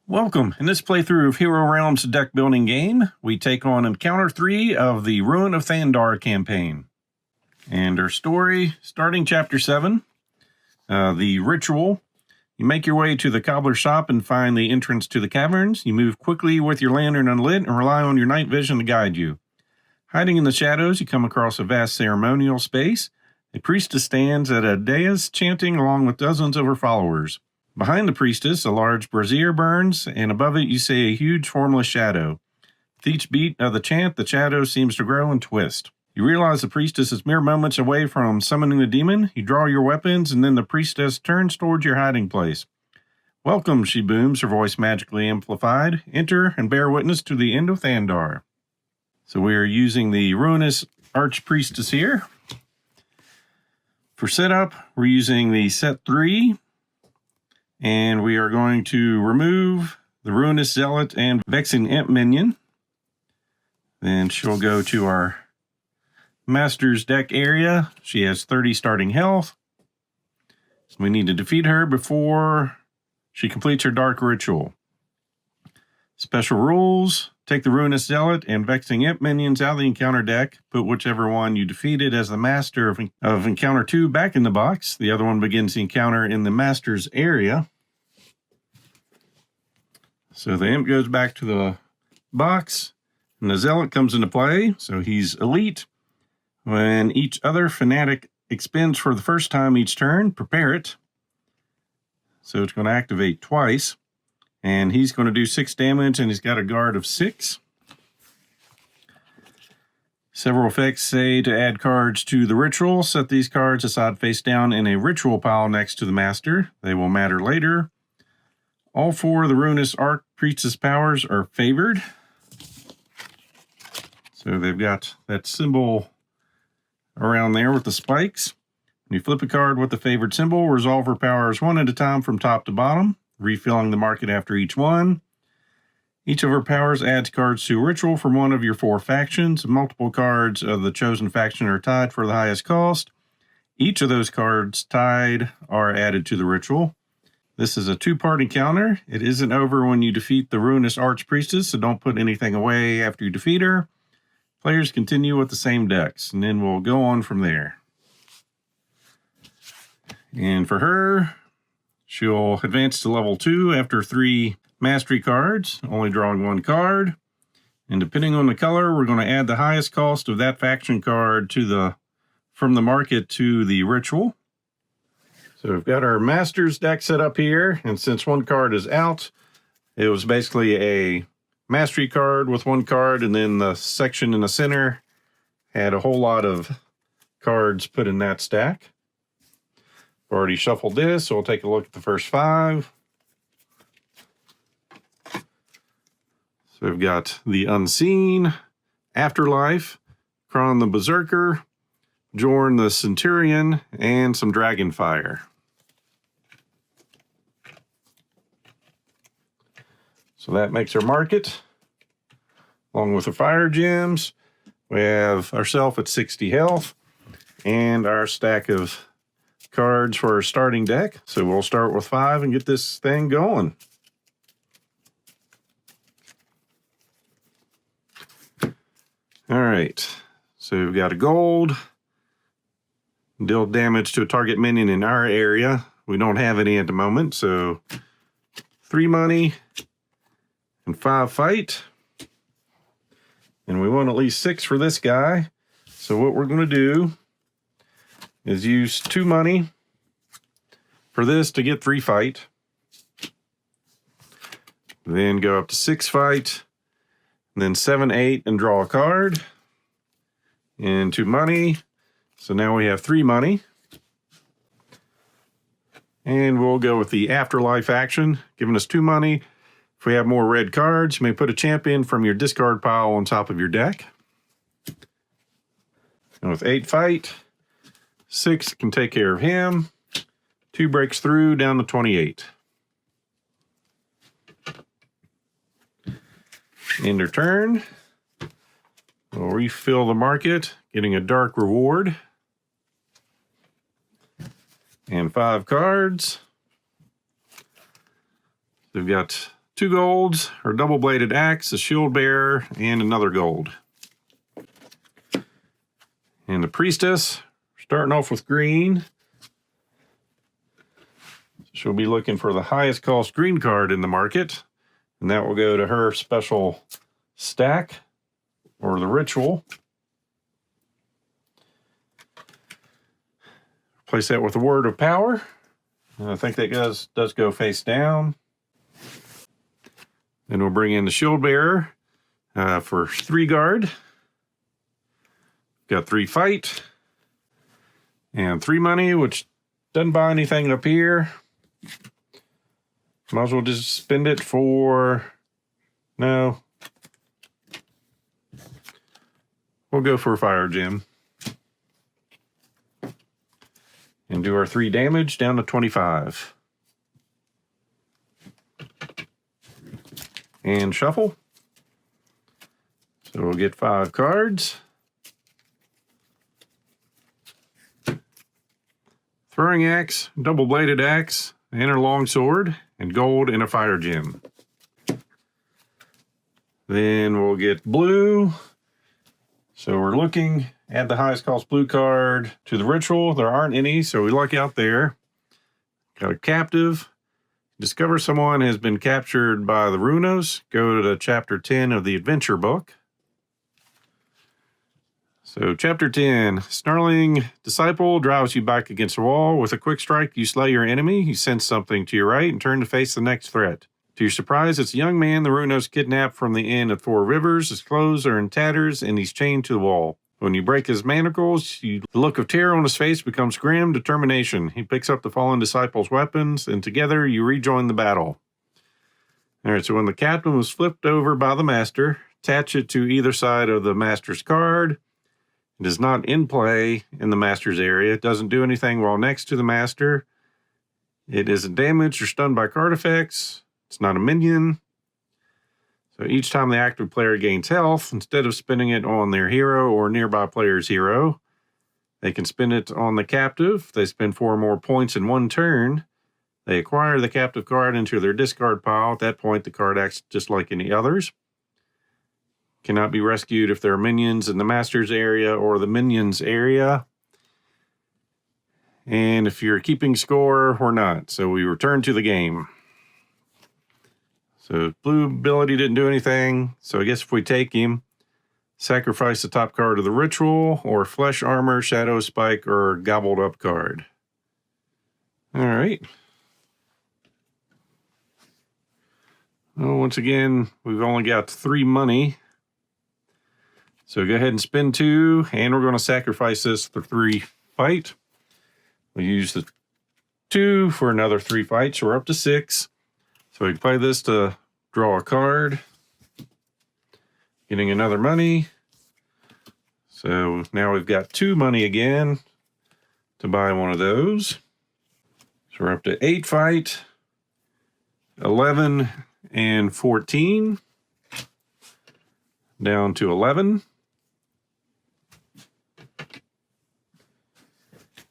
Welcome. In this playthrough of Hero Realms deck building game, we take on Encounter 3 of the RUIN of Thandar campaign. And our story, starting Chapter 7, the ritual. You make your way to the cobbler's shop and find the entrance to the caverns. You move quickly with your lantern unlit and rely on your night vision to guide you. Hiding in the shadows, you come across a vast ceremonial space. A priestess stands at a dais chanting along with dozens of her followers. Behind the priestess, a large brazier burns, and above it you see a huge formless shadow. With each beat of the chant, the shadow seems to grow and twist. You realize the priestess is mere moments away from summoning the demon. You draw your weapons, and then the priestess turns towards your hiding place. "Welcome," she booms, her voice magically amplified. "Enter and bear witness to the end of Thandar." So we are using the ruinous archpriestess here. For setup, we're using the set 3. And we are going to remove the Ruinous Zealot and Vexing Imp minion. Then she'll go to our Master's deck area. She has 30 starting health. We need to defeat her before she completes her Dark Ritual. Special rules. Take the Ruinous Zealot and Vexing Imp minions out of the encounter deck. Put whichever one you defeated as the Master of Encounter 2 back in the box. The other one begins the encounter in the Master's area. So the Imp goes back to the box, and the Zealot comes into play, so he's elite. When each other fanatic expends for the first time each turn, prepare it. So it's going to activate twice, and he's going to do 6 damage, and he's got a guard of 6. Several effects say to add cards to the ritual. Set these cards aside face down in a ritual pile next to the Master. They will matter later. All 4 of the Ruinous Archpriestess powers are favored. So they've got that symbol around there with the spikes. When you flip a card with the favored symbol, resolve her powers one at a time from top to bottom, refilling the market after each one. Each of her powers adds cards to a ritual from one of your 4 factions. Multiple cards of the chosen faction are tied for the highest cost. Each of those cards tied are added to the ritual. This is a 2-part encounter. It isn't over when you defeat the Ruinous Archpriestess, so don't put anything away after you defeat her. Players continue with the same decks, and then we'll go on from there. And for her, she'll advance to level 2 after 3 mastery cards, only drawing 1 card. And depending on the color, we're going to add the highest cost of that faction card from the market to the ritual. So we've got our Master's deck set up here, and since 1 card is out, it was basically a mastery card with 1 card, and then the section in the center had a whole lot of cards put in that stack. I've already shuffled this, so we'll take a look at the first 5. So we've got the Unseen, Afterlife, Kron the Berserker, Jorn the Centurion, and some Dragonfire. So that makes our market. Along with the fire gems, we have ourselves at 60 health and our stack of cards for our starting deck. So we'll start with 5 and get this thing going. All right, so we've got a gold. Deal damage to a target minion in our area. We don't have any at the moment, so 3 money and 5 fight. And we want at least 6 for this guy. So what we're going to do is use 2 money for this to get 3 fight. Then go up to 6 fight. And then 7, 8 and draw a card. And 2 money. So now we have 3 money. And we'll go with the Afterlife action, giving us 2 money. If we have more red cards, you may put a champion from your discard pile on top of your deck. And with 8 fight, 6 can take care of him. 2 breaks through down to 28. End our turn. We'll refill the market, getting a dark reward. And 5 cards. We've got 2 golds, or double-bladed axe, a shield bearer, and another gold. And the priestess, starting off with green. She'll be looking for the highest cost green card in the market, and that will go to her special stack, or the ritual. Place that with the word of power. And I think that does go face down. Then we'll bring in the shield bearer for 3 guard. Got 3 fight. And 3 money, which doesn't buy anything up here. Might as well just spend it for... No. We'll go for a fire gem. And do our 3 damage down to 25. And shuffle. So we'll get 5 cards. Throwing axe, double-bladed axe, and a long sword, and gold and a fire gem. Then we'll get blue. So we're looking at the highest cost blue card to the ritual. There aren't any, so we luck out there. Got a captive. Discover someone has been captured by the Ruinos. Go to chapter 10 of the adventure book. So chapter 10, snarling disciple drives you back against the wall. With a quick strike, you slay your enemy. You sense something to your right and turn to face the next threat. To your surprise, it's a young man the Ruinos kidnapped from the Inn of 4 Rivers. His clothes are in tatters and he's chained to the wall. When you break his manacles, the look of terror on his face becomes grim determination. He picks up the fallen disciple's weapons, and together you rejoin the battle. All right, so when the captain was flipped over by the master, attach it to either side of the master's card. It is not in play in the master's area. It doesn't do anything while next to the master. It isn't damaged or stunned by card effects. It's not a minion. So each time the active player gains health, instead of spending it on their hero or nearby player's hero, they can spend it on the captive. They spend 4 more points in 1 turn. They acquire the captive card into their discard pile. At that point, the card acts just like any others. Cannot be rescued if there are minions in the master's area or the minions area. And if you're keeping score, we're not. So we return to the game. So blue ability didn't do anything. So I guess if we take him, sacrifice the top card of the ritual, or flesh armor, shadow spike, or gobbled up card. All right. Well, once again, we've only got 3 money. So go ahead and spend 2, and we're going to sacrifice this for 3 fight. We'll use the 2 for another 3 fights, so we're up to 6. So we can play this to draw a card. Getting another money. So now we've got 2 money again to buy one of those. So we're up to 8 fight, 11 and 14. Down to 11.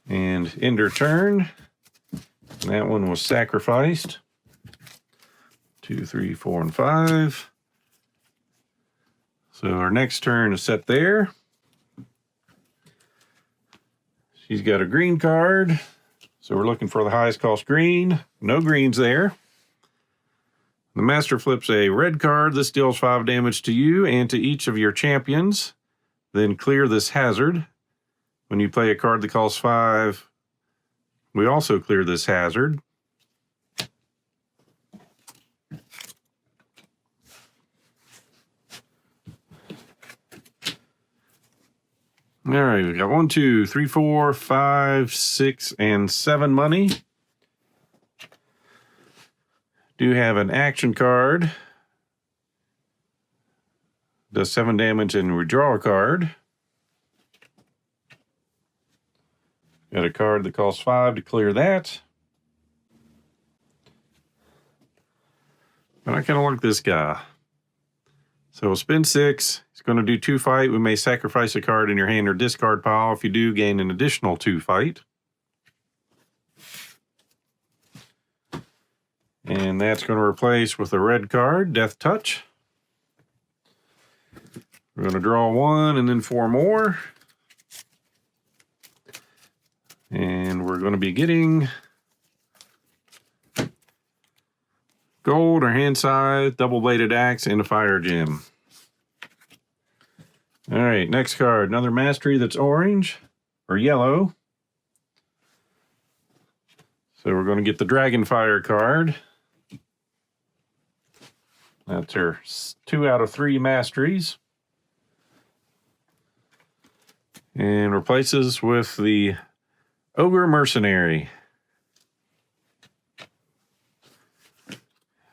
And ender turn. That one was sacrificed. 2, 3, 4, and 5. So our next turn is set there. She's got a green card. So we're looking for the highest cost green. No greens there. The master flips a red card. This deals 5 damage to you and to each of your champions. Then clear this hazard. When you play a card that costs 5, we also clear this hazard. All right, we got 1, 2, 3, 4, 5, 6, and 7 money. Do have an action card. Does 7 damage and we draw a card. Got a card that costs 5 to clear that. But I kind of like this guy. So we'll spend 6. He's going to do 2 fight. We may sacrifice a card in your hand or discard pile. If you do, gain an additional 2 fight. And that's going to replace with a red card, Death Touch. We're going to draw 1 and then 4 more. And we're going to be getting gold or hand size, double-bladed axe, and a fire gem. All right, next card, another mastery that's orange or yellow. So we're going to get the Dragonfire card. That's our 2 out of 3 masteries. And replaces with the Ogre Mercenary.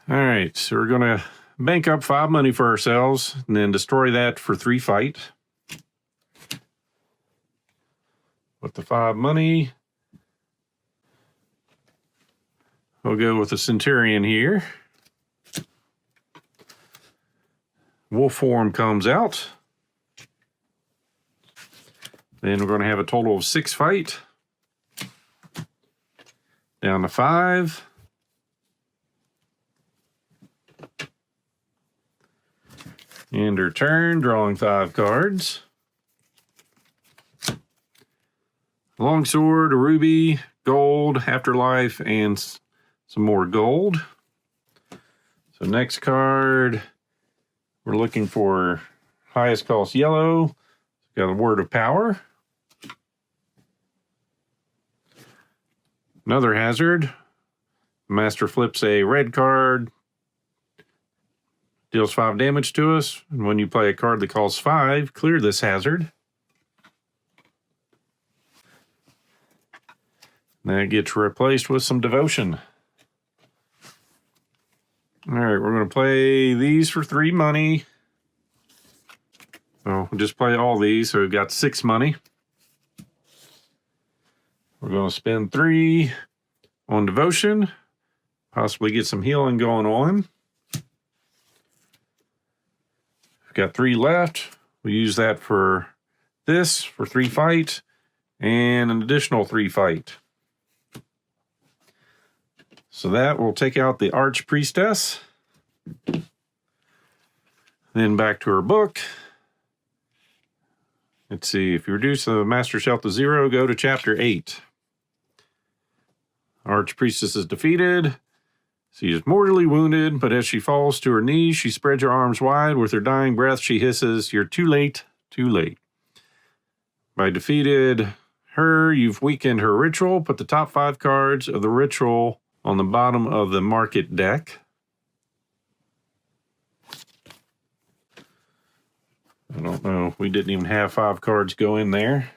All right, so we're going to bank up 5 money for ourselves and then destroy that for 3 fight. With the 5 money, we'll go with the Centurion here. Wolf form comes out. Then we're going to have a total of 6 fight. Down to 5. End our turn, drawing 5 cards. Longsword, a ruby, gold, afterlife, and some more gold. So next card, we're looking for highest cost yellow. Got a Word of Power. Another hazard. Master flips a red card. Deals 5 damage to us. And when you play a card that costs 5, clear this hazard. That gets replaced with some devotion. All right, we're going to play these for 3 money. So we'll just play all these. So we've got 6 money. We're going to spend 3 on devotion. Possibly get some healing going on. We've got 3 left. We'll use that for this, for 3 fight, and an additional 3 fight. So that will take out the Archpriestess. Then back to our book. Let's see, if you reduce the Master Shelf to 0, go to Chapter 8. Archpriestess is defeated. She is mortally wounded, but as she falls to her knees, she spreads her arms wide. With her dying breath, she hisses, "You're too late, too late." By defeated her, you've weakened her ritual. Put the top 5 cards of the ritual on the bottom of the market deck. I don't know. We didn't even have 5 cards go in there.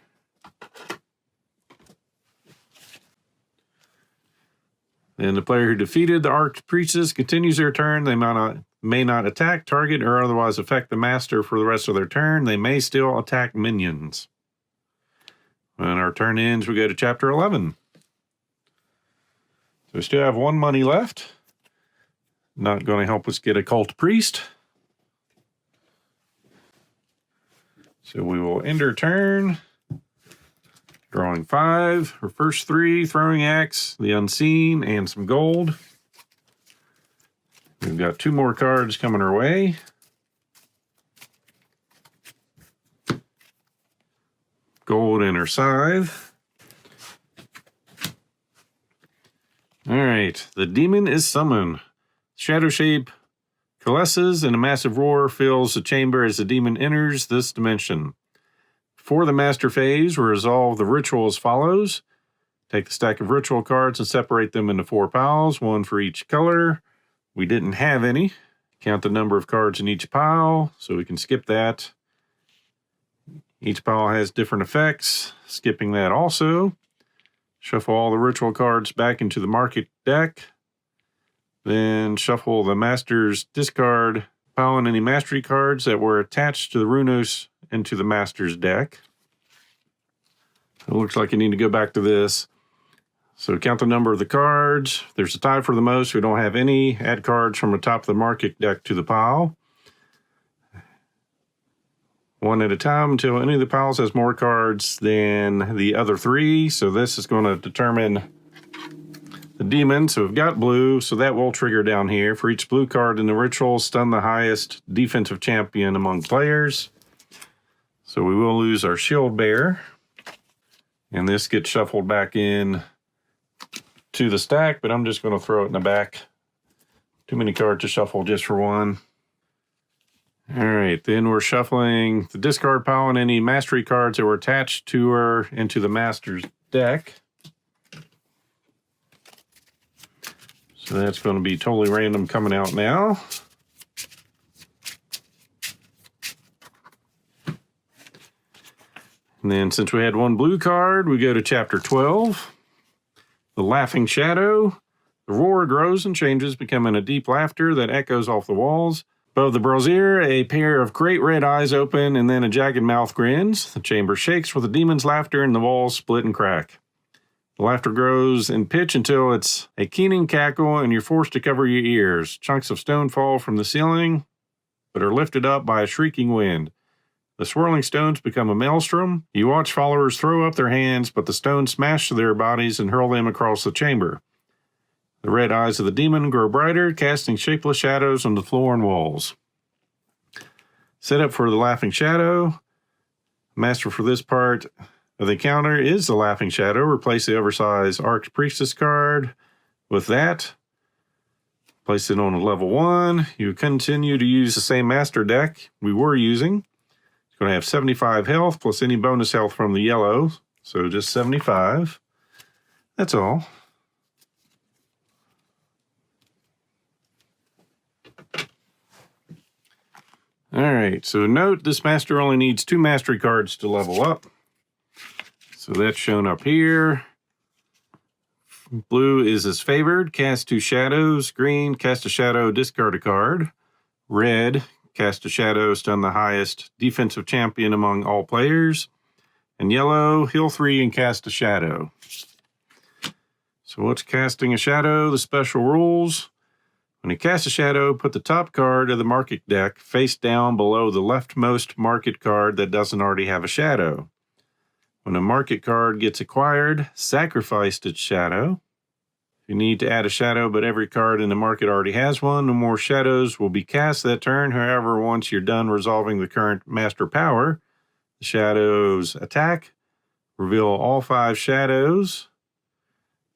And the player who defeated the Archpriestess continues their turn. They may not attack, target, or otherwise affect the master for the rest of their turn. They may still attack minions. When our turn ends, we go to Chapter 11. So we still have 1 money left. Not going to help us get a Cult Priest. So we will end our turn. Drawing 5. Our first 3, Throwing Axe, the Unseen, and some gold. We've got 2 more cards coming our way. Gold and our Scythe. All right, the demon is summoned. Shadow shape coalesces and a massive roar fills the chamber as the demon enters this dimension. For the master phase, we resolve the ritual as follows. Take the stack of ritual cards and separate them into 4 piles, 1 for each color. We didn't have any. Count the number of cards in each pile, so we can skip that. Each pile has different effects. Skipping that also. Shuffle all the ritual cards back into the market deck. Then shuffle the master's discard pile and any mastery cards that were attached to the Runos into the master's deck. It looks like you need to go back to this. So count the number of the cards. There's a tie for the most. We don't have any. Add cards from the top of the market deck to the pile. 1 at a time until any of the piles has more cards than the other 3. So this is going to determine the demon. So we've got blue, so that will trigger down here. For each blue card in the ritual, stun the highest defensive champion among players. So we will lose our shield bearer. And this gets shuffled back in to the stack, but I'm just going to throw it in the back. Too many cards to shuffle just for one. All right, then we're shuffling the discard pile and any mastery cards that were attached to her into the master's deck. So that's going to be totally random coming out now. And then since we had one blue card, we go to chapter 12. The Laughing Shadow. The roar grows and changes, becoming a deep laughter that echoes off the walls. Above the brazier, a pair of great red eyes open, and then a jagged mouth grins. The chamber shakes with the demon's laughter, and the walls split and crack. The laughter grows in pitch until it's a keening cackle, and you're forced to cover your ears. Chunks of stone fall from the ceiling, but are lifted up by a shrieking wind. The swirling stones become a maelstrom. You watch followers throw up their hands, but the stones smash their bodies and hurl them across the chamber. The red eyes of the demon grow brighter, casting shapeless shadows on the floor and walls. Set up for the Laughing Shadow. Master for this part of the counter is the Laughing Shadow. Replace the oversized Archpriestess card with that. Place it on a level 1. You continue to use the same master deck we were using. It's going to have 75 health plus any bonus health from the yellow. So just 75. That's all. All right, so note this master only needs 2 mastery cards to level up. So that's shown up here. Blue is as favored, cast 2 shadows. Green, cast a shadow, discard a card. Red, cast a shadow, stun the highest defensive champion among all players. And yellow, heal 3 and cast a shadow. So what's casting a shadow? The special rules. When you cast a shadow, put the top card of the market deck face down below the leftmost market card that doesn't already have a shadow. When a market card gets acquired, sacrifice its shadow. If you need to add a shadow, but every card in the market already has one, no more shadows will be cast that turn. However, once you're done resolving the current master power, the shadows attack, reveal all 5 shadows.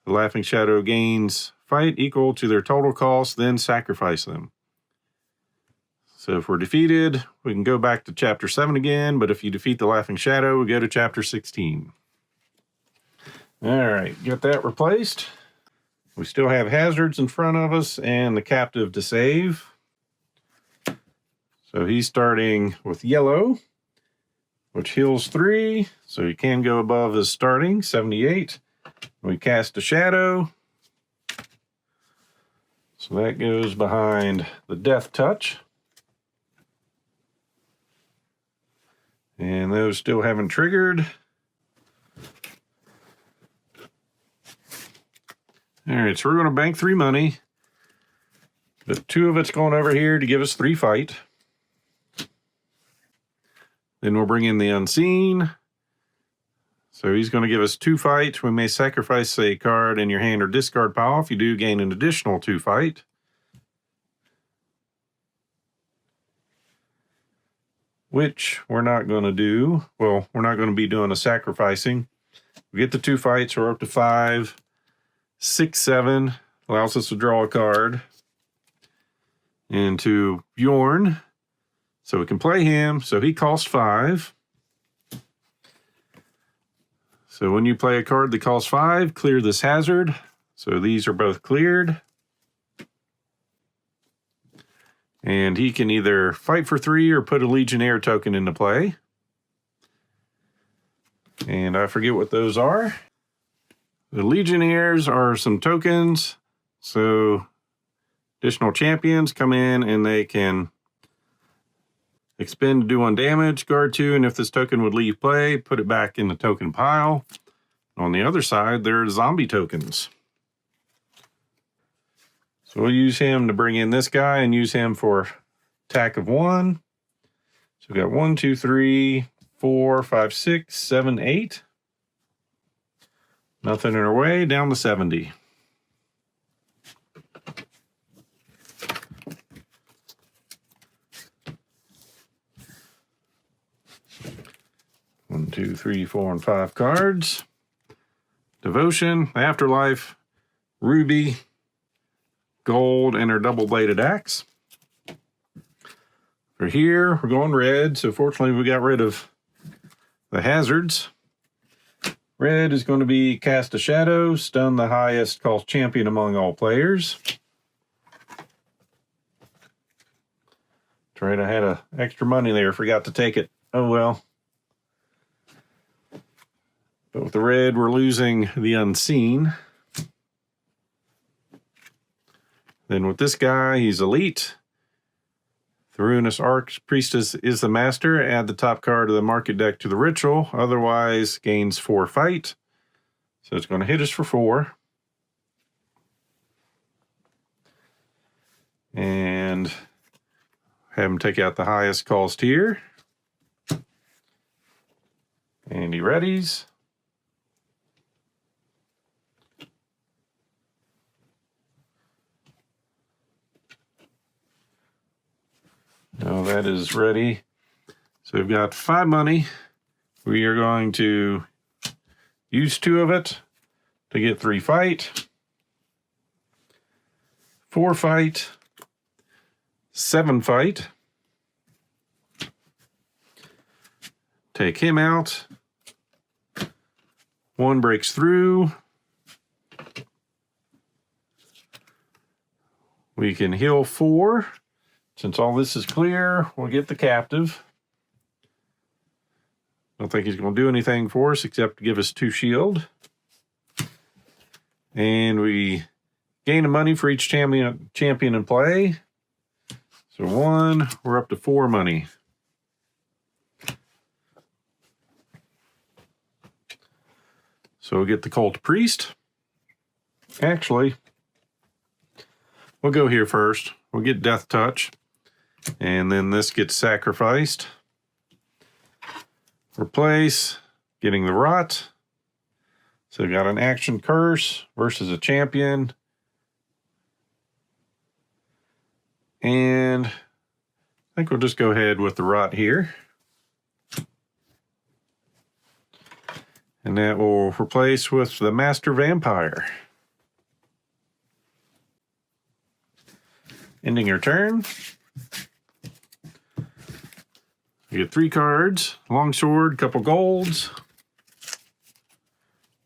The Laughing Shadow gains fight equal to their total cost, then sacrifice them. So if we're defeated, we can go back to chapter 7 again, but if you defeat the Laughing Shadow, we go to chapter 16. All right, get that replaced. We still have hazards in front of us and the captive to save. So he's starting with yellow, which heals 3, so he can go above his starting, 78. We cast a shadow. So that goes behind the Death Touch. And those still haven't triggered. All right, so we're going to bank 3 money. But 2 of it's going over here to give us 3 fight. Then we'll bring in the Unseen. So he's going to give us 2 fight. We may sacrifice a card in your hand or discard pile. If you do, gain an additional 2 fight. Which we're not going to do. Well, we're not going to be doing a sacrificing. We get the 2 fights. We're up to 5, 6, 7. Allows us to draw a card. Into Bjorn. So we can play him. So he costs 5. So when you play a card that costs 5, clear this hazard. So these are both cleared. And he can either fight for 3 or put a Legionnaire token into play. And I forget what those are. The Legionnaires are some tokens. So additional champions come in and they can expend to do 1 damage, guard 2, and if this token would leave play, put it back in the token pile. On the other side, there are zombie tokens. So we'll use him to bring in this guy and use him for attack of 1. So we've got 1, 2, 3, 4, 5, 6, 7, 8. Nothing in our way, down to 70. 2, 3, 4, and 5 cards. Devotion, Afterlife, Ruby, Gold, and our double-bladed axe. For here, we're going red, so fortunately we got rid of the hazards. Red is going to be Cast a Shadow, stun the highest cost champion among all players. That's right, I had extra money there, forgot to take it. Oh well. But with the red, we're losing the Unseen. Then with this guy, he's elite. The Ruinous Archpriestess is the master. Add the top card of the market deck to the ritual. Otherwise, gains 4 fight. So it's going to hit us for 4. And have him take out the highest cost here. And he readies. Now that is ready. So we've got 5 money. We are going to use 2 of it to get 3 fight, 4 fight, 7 fight. Take him out. 1 breaks through. We can heal 4. Since all this is clear, we'll get the captive. Don't think he's going to do anything for us except to give us 2 shield. And we gain a money for each champion in play. So 1, we're up to 4 money. So we'll get the Cult Priest. Actually, we'll go here first. We'll get Death Touch. And then this gets sacrificed. Replace, getting the Rot. So we've got an action curse versus a champion. And I think we'll just go ahead with the Rot here. And that will replace with the Master Vampire. Ending your turn. You get 3 cards, longsword, couple golds,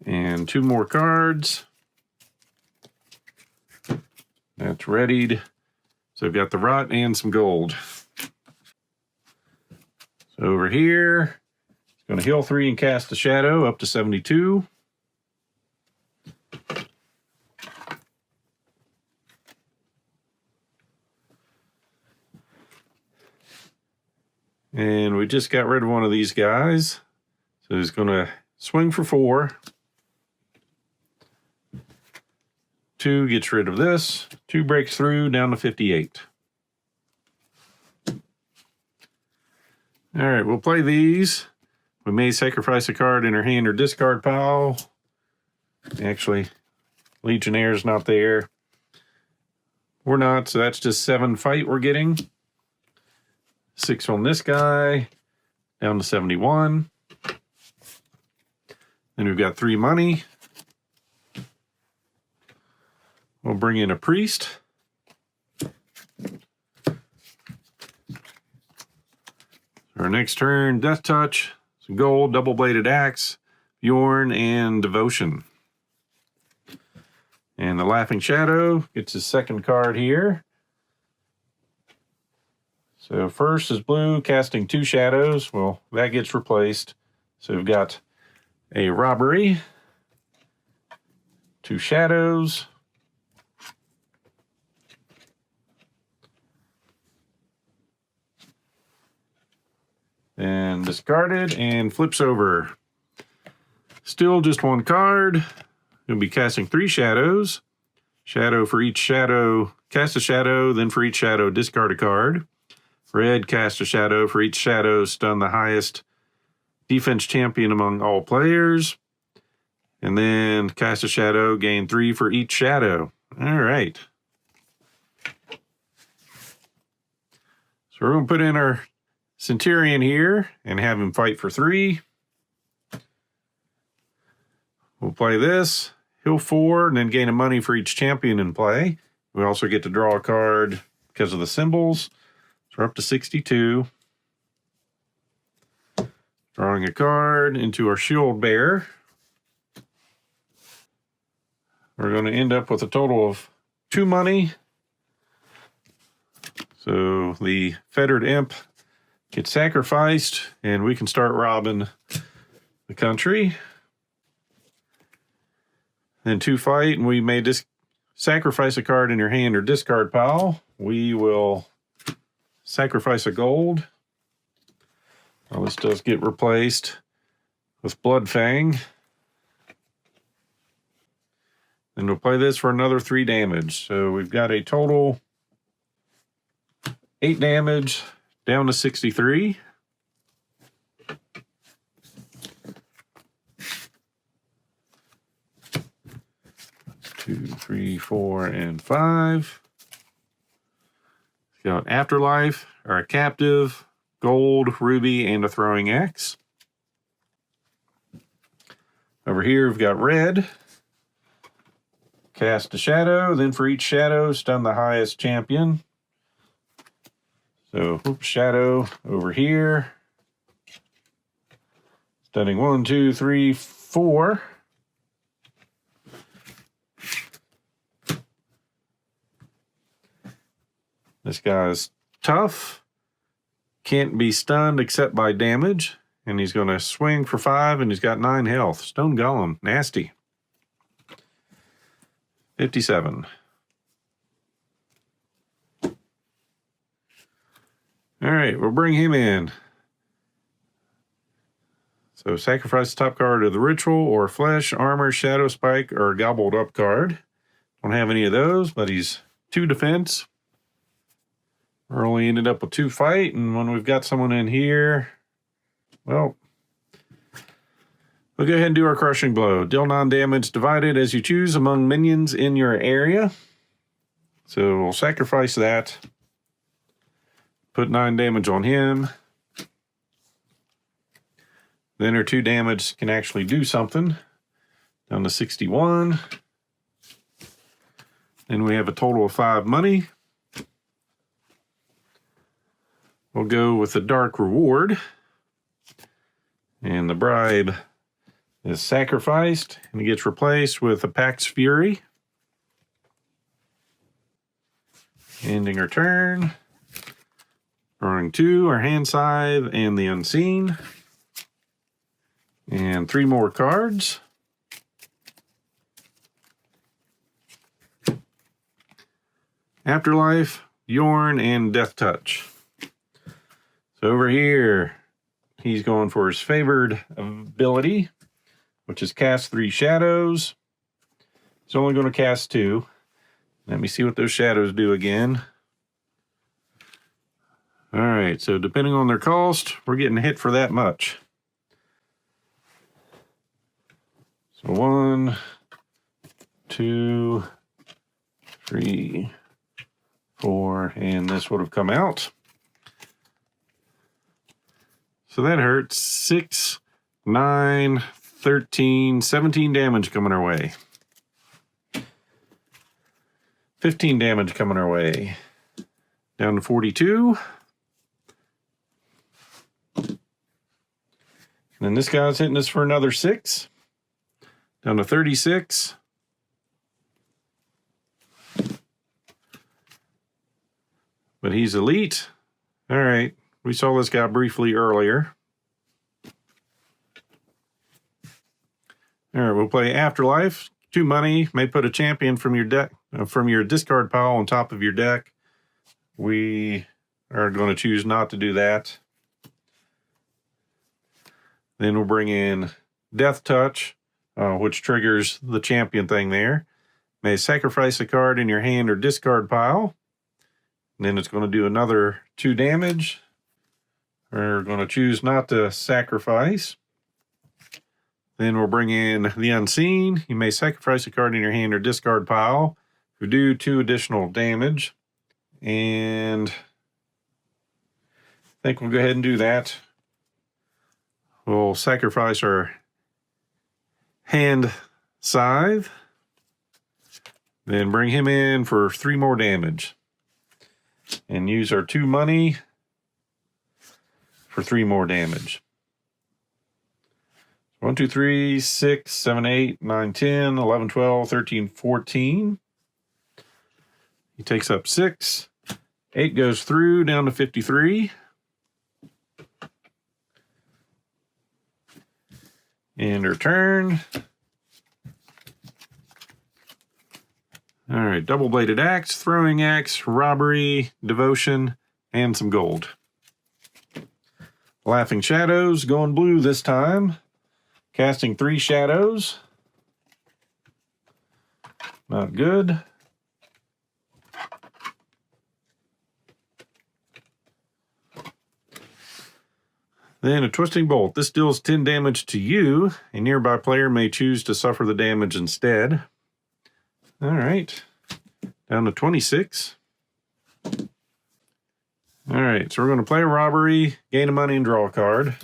and 2 more cards. That's readied. So I've got the Rot and some gold. So over here, it's going to heal 3 and cast a shadow up to 72. And we just got rid of one of these guys. So he's going to swing for 4. 2 gets rid of this. 2 breaks through down to 58. All right, we'll play these. We may sacrifice a card in our hand or discard pile. Actually, Legionnaire's not there. We're not, so that's just 7 fight we're getting. 6 on this guy, down to 71. Then we've got 3 money. We'll bring in a priest. Our next turn, Death Touch, some gold, double-bladed axe, Bjorn, and Devotion. And the Laughing Shadow gets his second card here. So first is blue, casting 2 shadows. Well, that gets replaced. So we've got a Robbery, 2 shadows, and discarded and flips over. Still just 1 card. Going to be casting 3 shadows. Shadow for each shadow, cast a shadow, then for each shadow, discard a card. Red, cast a shadow. For each shadow, stun the highest defense champion among all players. And then cast a shadow, gain 3 for each shadow. All right. So we're going to put in our Centurion here and have him fight for 3. We'll play this, heal 4, and then gain a money for each champion in play. We also get to draw a card because of the symbols. So we're up to 62. Drawing a card into our shield bear. We're going to end up with a total of 2 money. So the fettered imp gets sacrificed, and we can start robbing the country. Then 2 fight, and we may sacrifice a card in your hand or discard pile. We will sacrifice a gold. Well, this does get replaced with Bloodfang. And we'll play this for another 3 damage. So we've got a total 8 damage down to 63. Two, 3, 4, and 5. We've got Afterlife, or a Captive, Gold, Ruby, and a Throwing Axe. Over here we've got red. Cast a shadow, then for each shadow, stun the highest champion. So, shadow over here. Stunning 1, 2, 3, 4. This guy's tough. Can't be stunned except by damage. And he's going to swing for 5, and he's got 9 health. Stone Golem, nasty. 57. All right, we'll bring him in. So sacrifice the top card of the ritual, or flesh, armor, shadow spike, or gobbled up card. Don't have any of those, but he's 2 defense. We're only ended up with 2 fight, and when we've got someone in here, well, we'll go ahead and do our crushing blow. Deal non-damage divided as you choose among minions in your area. So we'll sacrifice that. Put 9 damage on him. Then our 2 damage can actually do something. Down to 61. Then we have a total of 5 money. We'll go with the dark reward. And the bribe is sacrificed, and it gets replaced with a Pax Fury. Ending our turn. Drawing 2, our hand scythe, and the unseen. And 3 more cards. Afterlife, Yorn, and Death Touch. So over here, he's going for his favored ability, which is cast 3 shadows. He's only going to cast 2. Let me see what those shadows do again. All right, so depending on their cost, we're getting hit for that much. So 1, 2, 3, 4, and this would have come out. So that hurts. 6, 9, 13, 17 damage coming our way. 15 damage coming our way. Down to 42. And then this guy's hitting us for another 6. Down to 36. But he's elite. All right. We saw this guy briefly earlier. All right, we'll play Afterlife. 2 money. May put a champion from your deck, from your discard pile on top of your deck. We are going to choose not to do that. Then we'll bring in Death Touch, which triggers the champion thing there. May sacrifice a card in your hand or discard pile. And then it's going to do another 2 damage. We're going to choose not to sacrifice. Then we'll bring in the Unseen. You may sacrifice a card in your hand or discard pile. We do 2 additional damage. And I think we'll go ahead and do that. We'll sacrifice our hand scythe. Then bring him in for 3 more damage. And use our 2 money for 3 more damage. 1, 2, 3, 6, 7, 8, 9, 10, 11, 12, 13, 14. He takes up 6. 8 goes through down to 53. End our turn. All right, double-bladed axe, throwing axe, robbery, devotion, and some gold. Laughing shadows, going blue this time. Casting 3 shadows. Not good. Then a twisting bolt. This deals 10 damage to you. A nearby player may choose to suffer the damage instead. All right. Down to 26. All right, so we're going to play a robbery, gain a money, and draw a card.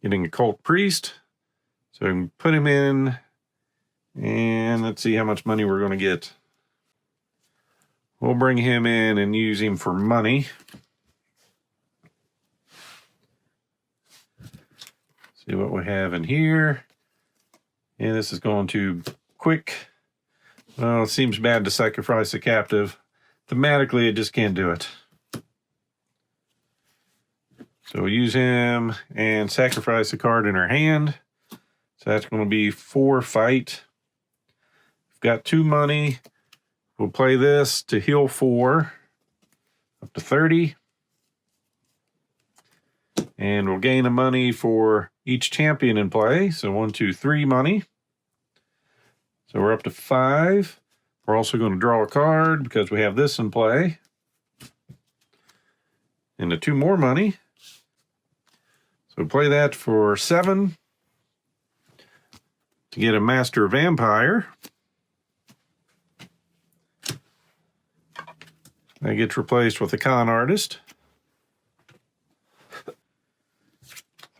Getting a cult priest. So I can put him in, and let's see how much money we're going to get. We'll bring him in and use him for money. See what we have in here. And this is going to quick. Well, it seems bad to sacrifice a captive. Thematically, it just can't do it. So we use him and sacrifice a card in our hand. So that's going to be 4 fight. We've got 2 money. We'll play this to heal 4 up to 30. And we'll gain a money for each champion in play. So 1, 2, 3 money. So we're up to 5. We're also going to draw a card because we have this in play. And the 2 more money. So play that for 7 to get a Master Vampire. That gets replaced with a Con Artist.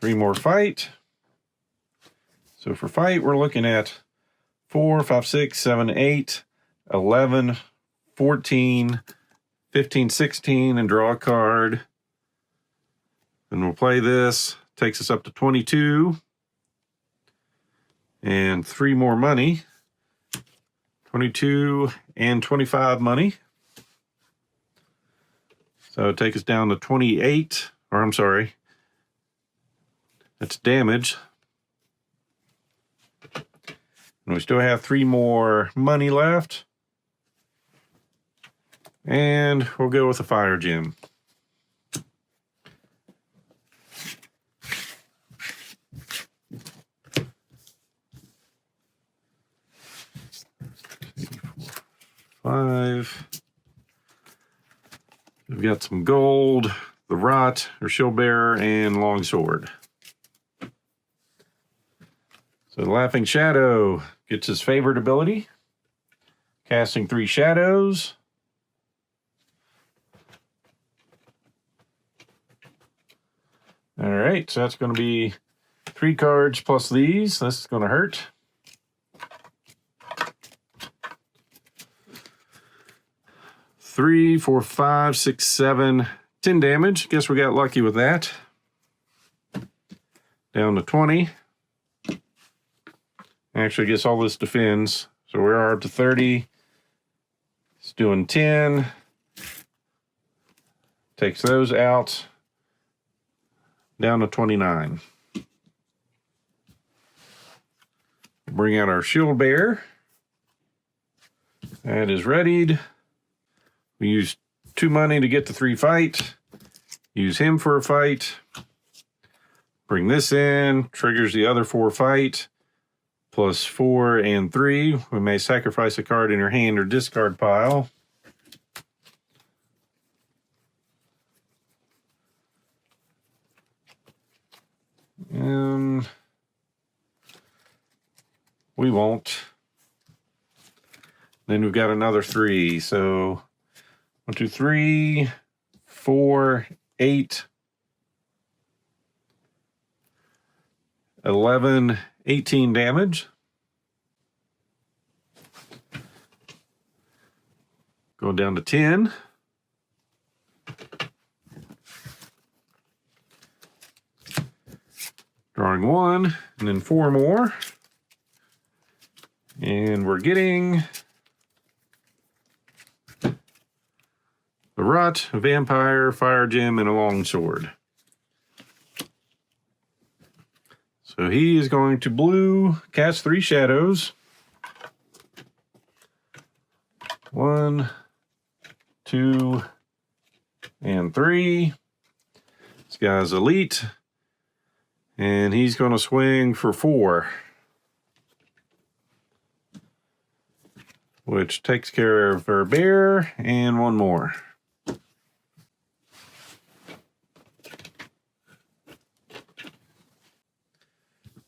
3 more fight. So for fight, we're looking at 4, 5, 6, 7, 8, 11, 14, 15, 16, and draw a card. And we'll play this. Takes us up to 22. And 3 more money. 22 and 25 money. So take us down to 28. Or I'm sorry. That's damage. And we still have 3 more money left. And we'll go with a fire gem. Five. We've got some gold, the rot, or shield bearer, and longsword. So the Laughing Shadow gets his favorite ability. Casting 3 shadows. All right, so that's going to be 3 cards plus these. This is going to hurt. Three, 4, 5, 6, 7, 10 damage. Guess we got lucky with that. Down to 20. Actually, I guess all this defends. So we are up to 30. It's doing 10. Takes those out. Down to 29. Bring out our shield bearer. That is readied. We use 2 money to get the 3 fight. Use him for a fight. Bring this in. Triggers the other 4 fight. Plus 4 and 3. We may sacrifice a card in your hand or discard pile. And we won't. Then we've got another 3. So 1, 2, 3, 4, 8, 11, 18 damage. Going down to 10. Drawing 1, and then 4 more. And we're getting the Rot, a Vampire, Fire Gem, and a Longsword. So he is going to blue, cast 3 shadows. 1, 2, and 3. This guy's elite. And he's going to swing for 4. Which takes care of our bear and 1 more.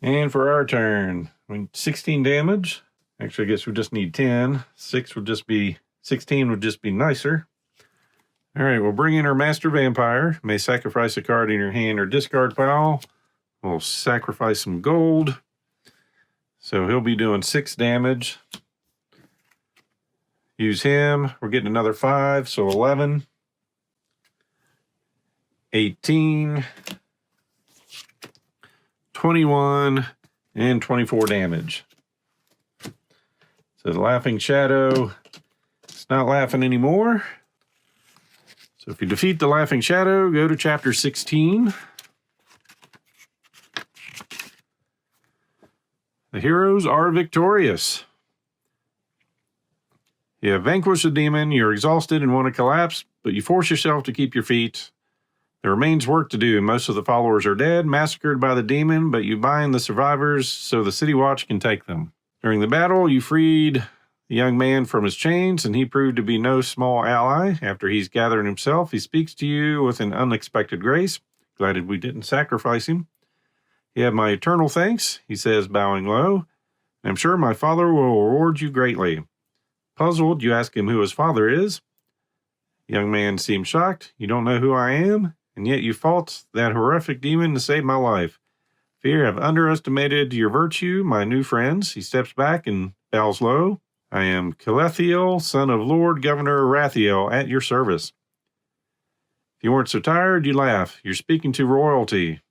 And for our turn, 16 damage. Actually, I guess we just need 10. 16 would just be nicer. All right, we'll bring in our Master Vampire. You may sacrifice a card in your hand or discard pile. We'll sacrifice some gold. So he'll be doing 6 damage. Use him. We're getting another 5, so 11. 18. 21 and 24 damage. So the Laughing Shadow, it's not laughing anymore. So if you defeat the Laughing Shadow, go to chapter 16. The heroes are victorious. You have vanquished a demon, you're exhausted and want to collapse, but you force yourself to keep your feet. There remains work to do. Most of the followers are dead, massacred by the demon, but you bind the survivors so the City Watch can take them. During the battle, you freed the young man from his chains, and he proved to be no small ally. After he's gathered himself, he speaks to you with an unexpected grace. Glad we didn't sacrifice him. You have my eternal thanks, he says, bowing low. I'm sure my father will reward you greatly. Puzzled, you ask him who his father is. The young man seems shocked. You don't know who I am? And yet you fought that horrific demon to save my life. Fear have underestimated your virtue, my new friends. He steps back and bows low. I am Calethiel, son of Lord Governor Rathiel, at your service. If you weren't so tired, you'd laugh. You're speaking to royalty.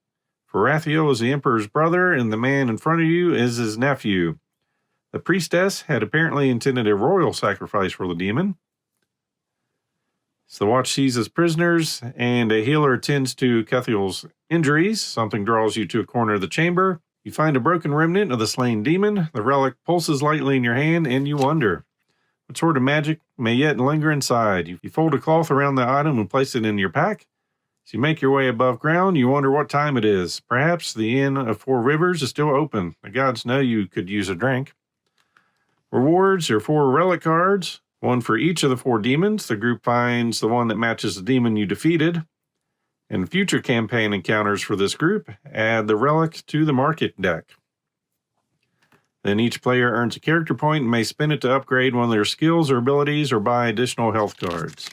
For Rathiel is the emperor's brother, and the man in front of you is his nephew. The priestess had apparently intended a royal sacrifice for the demon. So the watch seizes prisoners, and a healer attends to Kethiel's injuries. Something draws you to a corner of the chamber. You find a broken remnant of the slain demon. The relic pulses lightly in your hand, and you wonder what sort of magic may yet linger inside. You fold a cloth around the item and place it in your pack. As you make your way above ground, you wonder what time it is. Perhaps the Inn of 4 Rivers is still open. The gods know you could use a drink. Rewards are 4 relic cards. 1 for each of the 4 demons. The group finds the one that matches the demon you defeated. In future campaign encounters for this group, add the relic to the market deck. Then each player earns a character point and may spend it to upgrade one of their skills or abilities or buy additional health cards.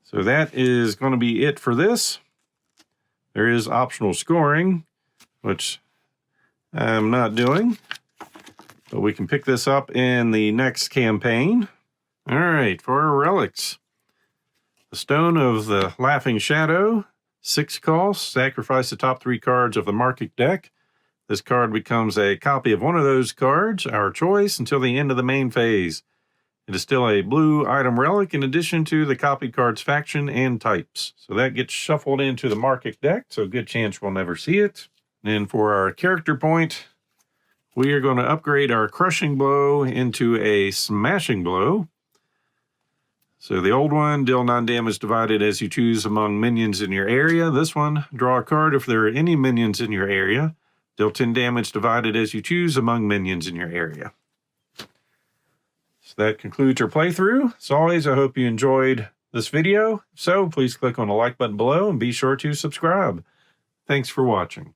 So that is going to be it for this. There is optional scoring, which I'm not doing. But we can pick this up in the next campaign. All right, for our relics. The Stone of the Laughing Shadow, 6 costs. Sacrifice the top 3 cards of the market deck. This card becomes a copy of one of those cards, our choice, until the end of the main phase. It is still a blue item relic in addition to the copied cards faction and types. So that gets shuffled into the market deck, so good chance we'll never see it. And for our character point, we are going to upgrade our Crushing Blow into a Smashing Blow. So the old one, deal 9 damage divided as you choose among minions in your area. This one, draw a card if there are any minions in your area. Deal 10 damage divided as you choose among minions in your area. So that concludes our playthrough. As always, I hope you enjoyed this video. If so, please click on the like button below and be sure to subscribe. Thanks for watching.